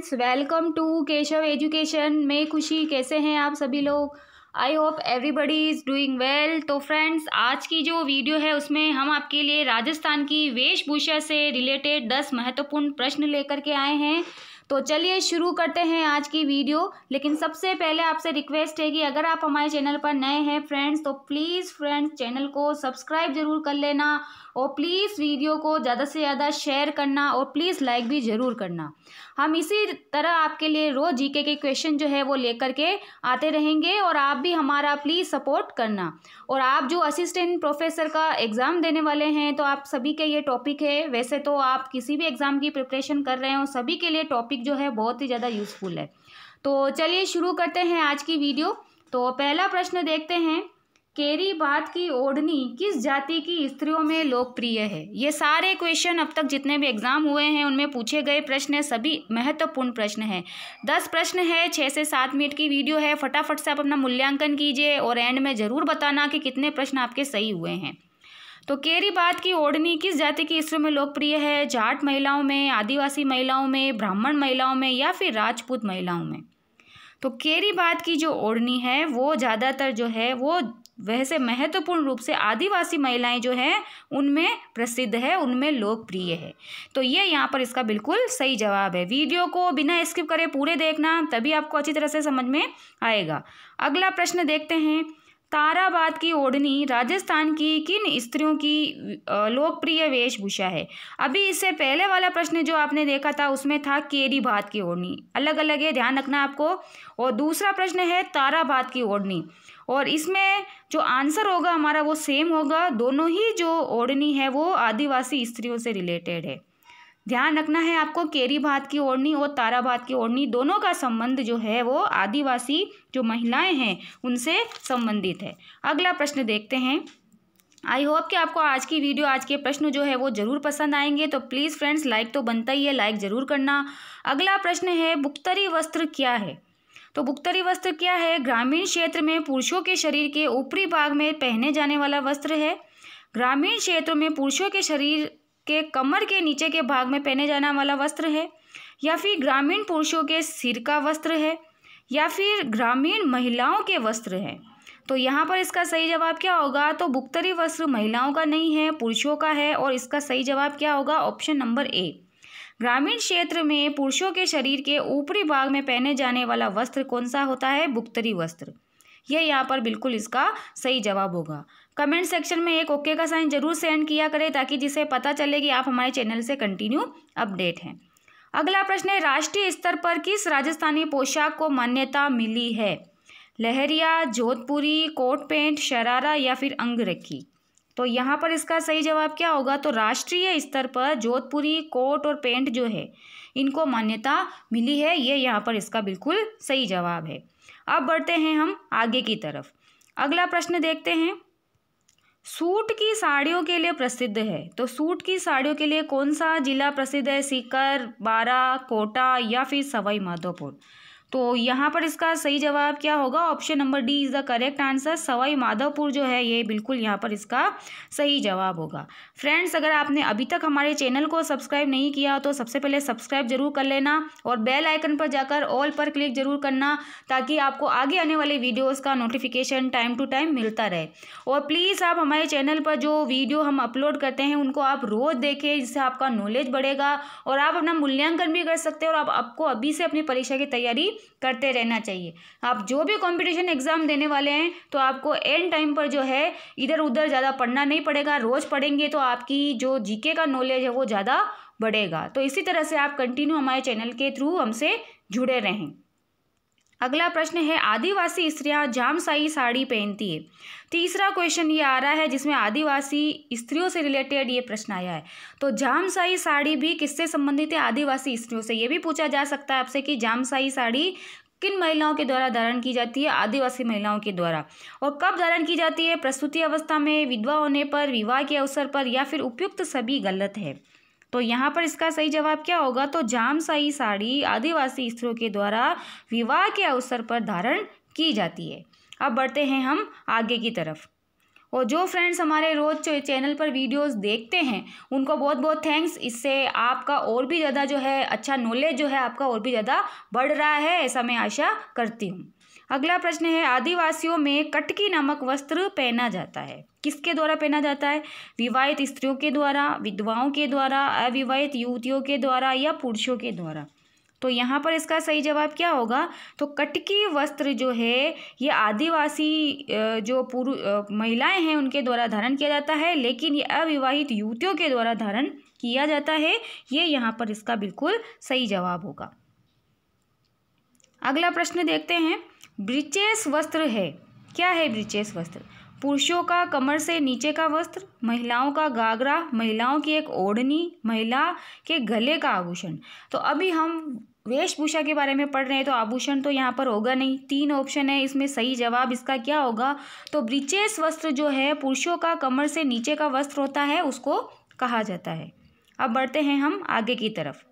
Friends, welcome to Keshav Education. मैं खुशी, कैसे हैं आप सभी लोग? I hope everybody is doing well. तो फ्रेंड्स, आज की जो वीडियो है उसमें हम आपके लिए राजस्थान की वेशभूषा से रिलेटेड 10 महत्वपूर्ण प्रश्न लेकर के आए हैं। तो चलिए शुरू करते हैं आज की वीडियो। लेकिन सबसे पहले आपसे रिक्वेस्ट है कि अगर आप हमारे चैनल पर नए हैं फ्रेंड्स, तो प्लीज़ फ्रेंड्स चैनल को सब्सक्राइब जरूर कर लेना और प्लीज़ वीडियो को ज़्यादा से ज़्यादा शेयर करना और प्लीज़ लाइक भी ज़रूर करना। हम इसी तरह आपके लिए रोज़ जीके के क्वेश्चन जो है वो लेकर के आते रहेंगे और आप भी हमारा प्लीज़ सपोर्ट करना। और आप जो असिस्टेंट प्रोफेसर का एग्ज़ाम देने वाले हैं, तो आप सभी के ये टॉपिक है। वैसे तो आप किसी भी एग्ज़ाम की प्रिपरेशन कर रहे हो, सभी के लिए टॉपिक जो है बहुत ही ज़्यादा यूज़फुल है। तो चलिए शुरू करते हैं आज की वीडियो। तो पहला प्रश्न देखते हैं, केरी बात की ओढ़नी किस जाति की स्त्रियों में लोकप्रिय है? ये सारे क्वेश्चन अब तक जितने भी एग्जाम हुए हैं उनमें पूछे गए प्रश्न है, सभी महत्वपूर्ण प्रश्न हैं। 10 प्रश्न है, 6 से 7 मिनट की वीडियो है। फटाफट से आप अपना मूल्यांकन कीजिए और एंड में ज़रूर बताना कि कितने प्रश्न आपके सही हुए हैं। तो केरी बात की ओढ़नी किस जाति की स्त्रियों में लोकप्रिय है? जाट महिलाओं में, आदिवासी महिलाओं में, ब्राह्मण महिलाओं में या फिर राजपूत महिलाओं में? तो केरी बात की जो ओढ़नी है वो ज़्यादातर जो है वो वैसे महत्वपूर्ण रूप से आदिवासी महिलाएं जो हैं उनमें प्रसिद्ध है, उनमें लोकप्रिय है। तो ये यहाँ पर इसका बिल्कुल सही जवाब है। वीडियो को बिना स्किप करे पूरे देखना, तभी आपको अच्छी तरह से समझ में आएगा। अगला प्रश्न देखते हैं, ताराबाद की ओढ़नी राजस्थान की किन स्त्रियों की लोकप्रिय वेशभूषा है? अभी इससे पहले वाला प्रश्न जो आपने देखा था उसमें था केरी बात की ओढ़नी, अलग अलग है, ध्यान रखना आपको। और दूसरा प्रश्न है ताराबाद की ओढ़नी, और इसमें जो आंसर होगा हमारा वो सेम होगा। दोनों ही जो ओढ़नी है वो आदिवासी स्त्रियों से रिलेटेड है। ध्यान रखना है आपको, केरी बात की ओढ़नी और ताराबाद की ओढ़नी दोनों का संबंध जो है वो आदिवासी जो महिलाएं हैं उनसे संबंधित है। अगला प्रश्न देखते हैं। आई होप कि आपको आज की वीडियो, आज के प्रश्न जो है वो ज़रूर पसंद आएंगे। तो प्लीज़ फ्रेंड्स लाइक तो बनता ही है, लाइक ज़रूर करना। अगला प्रश्न है, बुक्तरी वस्त्र क्या है? तो बुक्तरी वस्त्र क्या है? ग्रामीण क्षेत्र में पुरुषों के शरीर के ऊपरी भाग में पहने जाने वाला वस्त्र है। ग्रामीण क्षेत्र में पुरुषों के शरीर के कमर के नीचे के भाग में पहने जाने वाला वस्त्र है, या फिर ग्रामीण पुरुषों के सिर का वस्त्र है, या फिर ग्रामीण महिलाओं के वस्त्र है? तो यहाँ पर इसका सही जवाब क्या होगा? तो बुक्तरी वस्त्र महिलाओं का नहीं है, पुरुषों का है। और इसका सही जवाब क्या होगा? Option number A. ग्रामीण क्षेत्र में पुरुषों के शरीर के ऊपरी भाग में पहने जाने वाला वस्त्र कौन सा होता है? बुक्तरी वस्त्र। ये यहाँ पर बिल्कुल इसका सही जवाब होगा। कमेंट सेक्शन में एक ओके का साइन जरूर सेंड किया करें, ताकि जिसे पता चले कि आप हमारे चैनल से कंटिन्यू अपडेट हैं। अगला प्रश्न है, राष्ट्रीय स्तर पर किस राजस्थानी पोशाक को मान्यता मिली है? लहरिया, जोधपुरी, कोट पैंट, शरारा या फिर अंगरखी? तो यहाँ पर इसका सही जवाब क्या होगा? तो राष्ट्रीय स्तर पर जोधपुरी, कोट और पैंट जो है इनको मान्यता मिली है। ये यहाँ पर इसका बिल्कुल सही जवाब है। अब बढ़ते हैं हम आगे की तरफ। अगला प्रश्न देखते हैं, सूट की साड़ियों के लिए प्रसिद्ध है। तो सूट की साड़ियों के लिए कौन सा जिला प्रसिद्ध है? सीकर, बारा, कोटा या फिर सवाई माधोपुर? तो यहाँ पर इसका सही जवाब क्या होगा? Option number D is the correct answer. Sawai Madhopur जो है ये बिल्कुल यहाँ पर इसका सही जवाब होगा। फ्रेंड्स, अगर आपने अभी तक हमारे चैनल को सब्सक्राइब नहीं किया तो सबसे पहले सब्सक्राइब जरूर कर लेना और बेल आइकन पर जाकर ऑल पर क्लिक जरूर करना, ताकि आपको आगे आने वाले वीडियोज़ का नोटिफिकेशन टाइम टू टाइम मिलता रहे। और प्लीज़ आप हमारे चैनल पर जो वीडियो हम अपलोड करते हैं उनको आप रोज़ देखें, जिससे आपका नॉलेज बढ़ेगा और आप अपना मूल्यांकन भी कर सकते हैं। और आपको अभी से अपनी परीक्षा की तैयारी करते रहना चाहिए। आप जो भी कंपटीशन एग्जाम देने वाले हैं तो आपको एंड टाइम पर जो है इधर उधर ज़्यादा पढ़ना नहीं पड़ेगा। रोज़ पढ़ेंगे तो आपकी जो जीके का नॉलेज है वो ज़्यादा बढ़ेगा। तो इसी तरह से आप कंटिन्यू हमारे चैनल के थ्रू हमसे जुड़े रहें। अगला प्रश्न है, आदिवासी स्त्रियां जामसाई साड़ी पहनती है। तीसरा क्वेश्चन ये आ रहा है जिसमें आदिवासी स्त्रियों से रिलेटेड ये प्रश्न आया है। तो जामसाई साड़ी भी किससे संबंधित है? आदिवासी स्त्रियों से। ये भी पूछा जा सकता है आपसे कि जामसाई साड़ी किन महिलाओं के द्वारा धारण की जाती है? आदिवासी महिलाओं के द्वारा। और कब धारण की जाती है? प्रसूति अवस्था में, विधवा होने पर, विवाह के अवसर पर या फिर उपयुक्त सभी गलत है? तो यहाँ पर इसका सही जवाब क्या होगा? तो जामसाई साड़ी आदिवासी स्त्रियों के द्वारा विवाह के अवसर पर धारण की जाती है। अब बढ़ते हैं हम आगे की तरफ। और जो फ्रेंड्स हमारे रोज़ चैनल पर वीडियोस देखते हैं उनको बहुत बहुत थैंक्स। इससे आपका और भी ज़्यादा जो है अच्छा नॉलेज जो है आपका और भी ज़्यादा बढ़ रहा है, ऐसा मैं आशा करती हूँ। अगला प्रश्न है, आदिवासियों में कटकी नामक वस्त्र पहना जाता है, किसके द्वारा पहना जाता है? विवाहित स्त्रियों के द्वारा, विधवाओं के द्वारा, अविवाहित युवतियों के द्वारा या पुरुषों के द्वारा? तो यहाँ पर इसका सही जवाब क्या होगा? तो कटकी वस्त्र जो है ये आदिवासी जो महिलाएं हैं उनके द्वारा धारण किया जाता है, लेकिन ये अविवाहित युवतियों के द्वारा धारण किया जाता है। ये यहाँ पर इसका बिल्कुल सही जवाब होगा। अगला प्रश्न देखते हैं, ब्रीचेस वस्त्र है, क्या है ब्रीचेस वस्त्र? पुरुषों का कमर से नीचे का वस्त्र, महिलाओं का घाघरा, महिलाओं की एक ओढ़नी, महिला के गले का आभूषण। तो अभी हम वेशभूषा के बारे में पढ़ रहे हैं, तो आभूषण तो यहाँ पर होगा नहीं। 3 ऑप्शन है, इसमें सही जवाब इसका क्या होगा? तो ब्रीचेस वस्त्र जो है पुरुषों का कमर से नीचे का वस्त्र होता है, उसको कहा जाता है। अब बढ़ते हैं हम आगे की तरफ।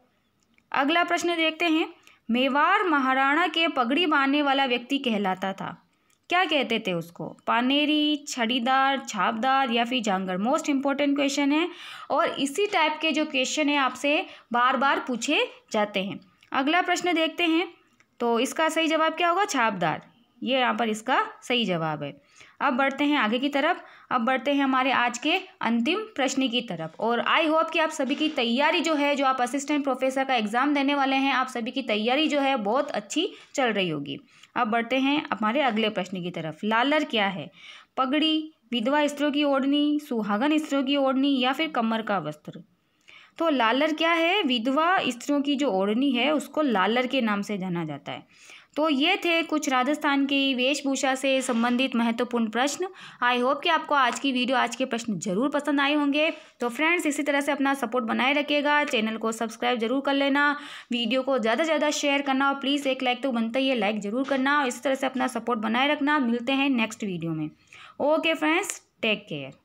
अगला प्रश्न देखते हैं, मेवाड़ महाराणा के पगड़ी बांधने वाला व्यक्ति कहलाता था, क्या कहते थे उसको? पानेरी, छड़ीदार, छापदार या फिर जांगर? मोस्ट इंपॉर्टेंट क्वेश्चन है और इसी टाइप के जो क्वेश्चन है आपसे बार बार पूछे जाते हैं। अगला प्रश्न देखते हैं, तो इसका सही जवाब क्या होगा? छापदार, ये यहाँ पर इसका सही जवाब है। अब बढ़ते हैं आगे की तरफ। अब बढ़ते हैं हमारे आज के अंतिम प्रश्न की तरफ। और आई होप कि आप सभी की तैयारी जो है, जो आप असिस्टेंट प्रोफेसर का एग्ज़ाम देने वाले हैं, आप सभी की तैयारी जो है बहुत अच्छी चल रही होगी। अब बढ़ते हैं हमारे अगले प्रश्न की तरफ। लालर क्या है? पगड़ी, विधवा स्त्रियों की ओढ़नी, सुहागन स्त्रियों की ओढ़नी या फिर कमर का वस्त्र? तो लालर क्या है? विधवा स्त्रियों की जो ओढ़नी है उसको लालर के नाम से जाना जाता है। तो ये थे कुछ राजस्थान की वेशभूषा से संबंधित महत्वपूर्ण प्रश्न। आई होप कि आपको आज की वीडियो, आज के प्रश्न जरूर पसंद आए होंगे। तो फ्रेंड्स, इसी तरह से अपना सपोर्ट बनाए रखिएगा, चैनल को सब्सक्राइब जरूर कर लेना, वीडियो को ज़्यादा से ज़्यादा शेयर करना और प्लीज़ एक लाइक तो बनता ही है, लाइक ज़रूर करना और इसी तरह से अपना सपोर्ट बनाए रखना। मिलते हैं नेक्स्ट वीडियो में। Okay friends, take care.